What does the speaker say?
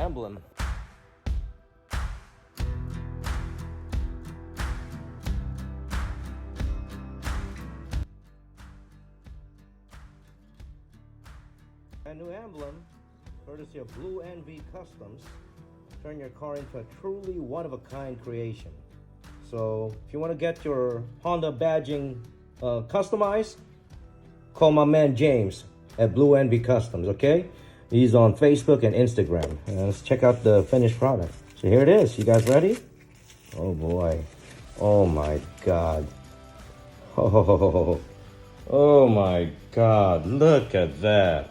emblem. A new emblem, courtesy of Blue Envy Customs. Turn your car into a truly one-of-a-kind creation. So if you want to get your Honda badging customized, call my man James at Blue Envy Customs, okay? He's on Facebook and Instagram. Let's check out the finished product. So here it is. You guys ready? Oh boy. Oh my God. Oh my God. Look at that.